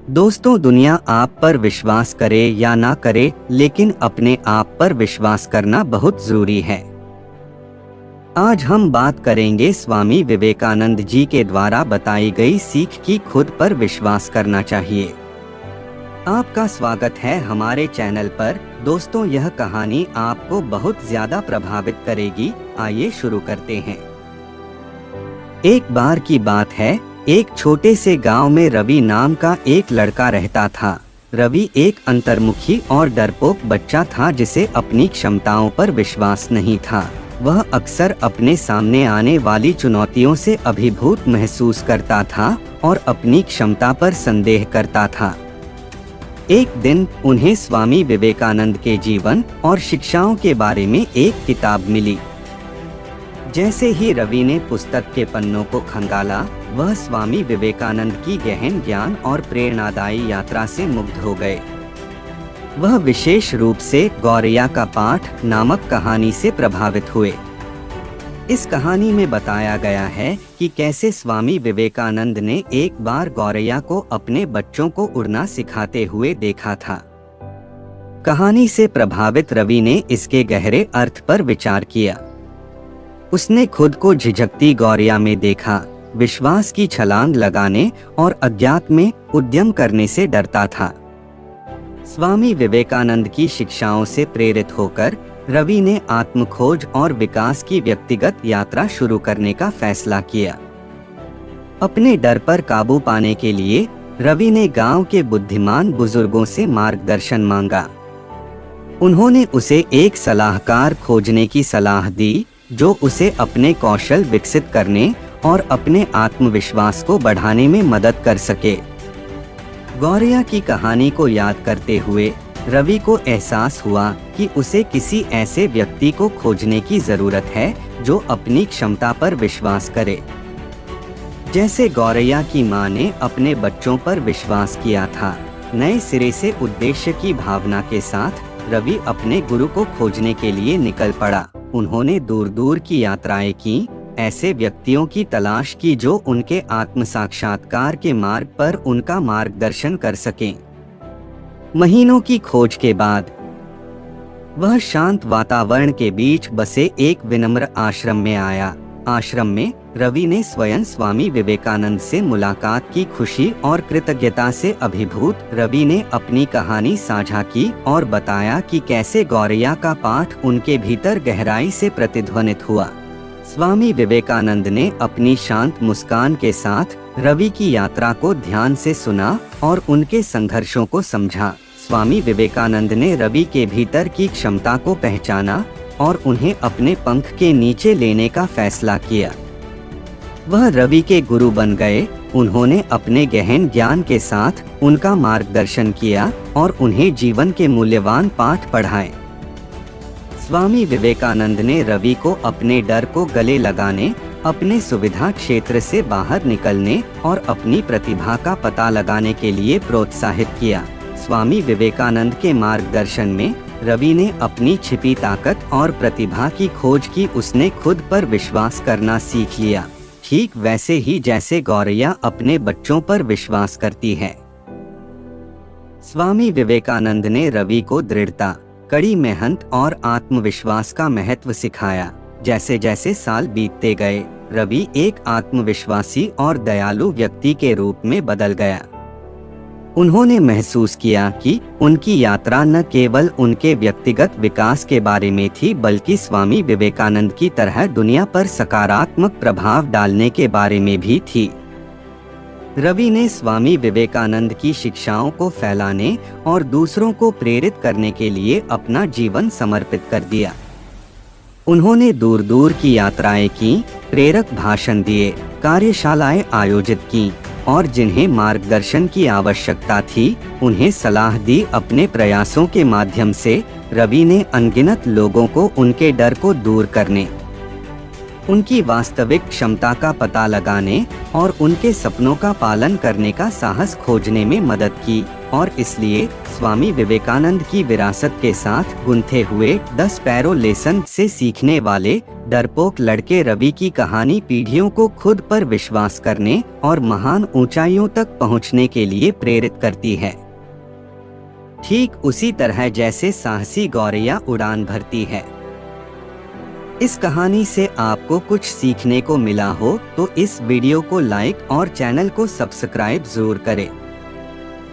दोस्तों, दुनिया आप पर विश्वास करे या ना करे, लेकिन अपने आप पर विश्वास करना बहुत जरूरी है। आज हम बात करेंगे स्वामी विवेकानंद जी के द्वारा बताई गई सीख की खुद पर विश्वास करना चाहिए। आपका स्वागत है हमारे चैनल पर। दोस्तों, यह कहानी आपको बहुत ज्यादा प्रभावित करेगी। आइए शुरू करते हैं। एक बार की बात है, एक छोटे से गांव में रवि नाम का एक लड़का रहता था। रवि एक अंतर्मुखी और डरपोक बच्चा था जिसे अपनी क्षमताओं पर विश्वास नहीं था। वह अक्सर अपने सामने आने वाली चुनौतियों से अभिभूत महसूस करता था और अपनी क्षमता पर संदेह करता था। एक दिन उन्हें स्वामी विवेकानंद के जीवन और शिक्षाओं के बारे में एक किताब मिली। जैसे ही रवि ने पुस्तक के पन्नों को खंगाला, वह स्वामी विवेकानंद की गहन ज्ञान और प्रेरणादायी यात्रा से मुग्ध हो गए। वह विशेष रूप से गौरैया का पाठ नामक कहानी से प्रभावित हुए। इस कहानी में बताया गया है कि कैसे स्वामी विवेकानंद ने एक बार गौरैया को अपने बच्चों को उड़ना सिखाते हुए देखा था। कहानी से प्रभावित रवि ने इसके गहरे अर्थ पर विचार किया। उसने खुद को झिझकती गौरैया में देखा, विश्वास की छलांग लगाने और अज्ञात में उद्यम करने से डरता था। स्वामी विवेकानंद की शिक्षाओं से प्रेरित होकर रवि ने आत्मखोज और विकास की व्यक्तिगत यात्रा शुरू करने का फैसला किया। अपने डर पर काबू पाने के लिए रवि ने गांव के बुद्धिमान बुजुर्गों से मार्गदर्शन मांगा। उन्होंने उसे एक सलाहकार खोजने की सलाह दी जो उसे अपने कौशल विकसित करने और अपने आत्मविश्वास को बढ़ाने में मदद कर सके। गौरैया की कहानी को याद करते हुए रवि को एहसास हुआ कि उसे किसी ऐसे व्यक्ति को खोजने की जरूरत है जो अपनी क्षमता पर विश्वास करे। जैसे गौरैया की मां ने अपने बच्चों पर विश्वास किया था। नए सिरे से उद्देश्य की भावना के साथ रवि अपने गुरु को खोजने के लिए निकल पड़ा। उन्होंने दूर दूर की यात्राएं की, ऐसे व्यक्तियों की तलाश की जो उनके आत्म साक्षात्कार के मार्ग पर उनका मार्गदर्शन कर सकें। महीनों की खोज के बाद वह शांत वातावरण के बीच बसे एक विनम्र आश्रम में आया। आश्रम में रवि ने स्वयं स्वामी विवेकानंद से मुलाकात की खुशी और कृतज्ञता से अभिभूत रवि ने अपनी कहानी साझा की और बताया कि कैसे गौरैया का पाठ उनके भीतर गहराई से प्रतिध्वनित हुआ। स्वामी विवेकानंद ने अपनी शांत मुस्कान के साथ रवि की यात्रा को ध्यान से सुना और उनके संघर्षों को समझा। स्वामी विवेकानंद ने रवि के भीतर की क्षमता को पहचाना और उन्हें अपने पंख के नीचे लेने का फैसला किया। वह रवि के गुरु बन गए। उन्होंने अपने गहन ज्ञान के साथ उनका मार्गदर्शन किया और उन्हें जीवन के मूल्यवान पाठ पढ़ाए। स्वामी विवेकानंद ने रवि को अपने डर को गले लगाने, अपने सुविधा क्षेत्र से बाहर निकलने और अपनी प्रतिभा का पता लगाने के लिए प्रोत्साहित किया। स्वामी विवेकानंद के मार्गदर्शन में रवि ने अपनी छिपी ताकत और प्रतिभा की खोज की। उसने खुद पर विश्वास करना सीख लिया, ठीक वैसे ही जैसे गौरैया अपने बच्चों पर विश्वास करती है। स्वामी विवेकानंद ने रवि को दृढ़ता, कड़ी मेहनत और आत्मविश्वास का महत्व सिखाया। जैसे जैसे साल बीतते गए, रवि एक आत्मविश्वासी और दयालु व्यक्ति के रूप में बदल गया। उन्होंने महसूस किया कि उनकी यात्रा न केवल उनके व्यक्तिगत विकास के बारे में थी, बल्कि स्वामी विवेकानंद की तरह दुनिया पर सकारात्मक प्रभाव डालने के बारे में भी थी। रवि ने स्वामी विवेकानंद की शिक्षाओं को फैलाने और दूसरों को प्रेरित करने के लिए अपना जीवन समर्पित कर दिया। उन्होंने दूर दूर की यात्राएं की, प्रेरक भाषण दिए, कार्यशालाएं आयोजित की और जिन्हें मार्गदर्शन की आवश्यकता थी, उन्हें सलाह दी। अपने प्रयासों के माध्यम से रवि ने अनगिनत लोगों को उनके डर को दूर करने, उनकी वास्तविक क्षमता का पता लगाने और उनके सपनों का पालन करने का साहस खोजने में मदद की। और इसलिए स्वामी विवेकानंद की विरासत के साथ गुंथे हुए 10 पैरों लेसन से सीखने वाले डरपोक लड़के रवि की कहानी पीढ़ियों को खुद पर विश्वास करने और महान ऊंचाइयों तक पहुंचने के लिए प्रेरित करती है। ठीक उसी तरह जैसे साहसी गौरैया उड़ान भरती है। इस कहानी से आपको कुछ सीखने को मिला हो तो इस वीडियो को लाइक और चैनल को सब्सक्राइब जरूर करें।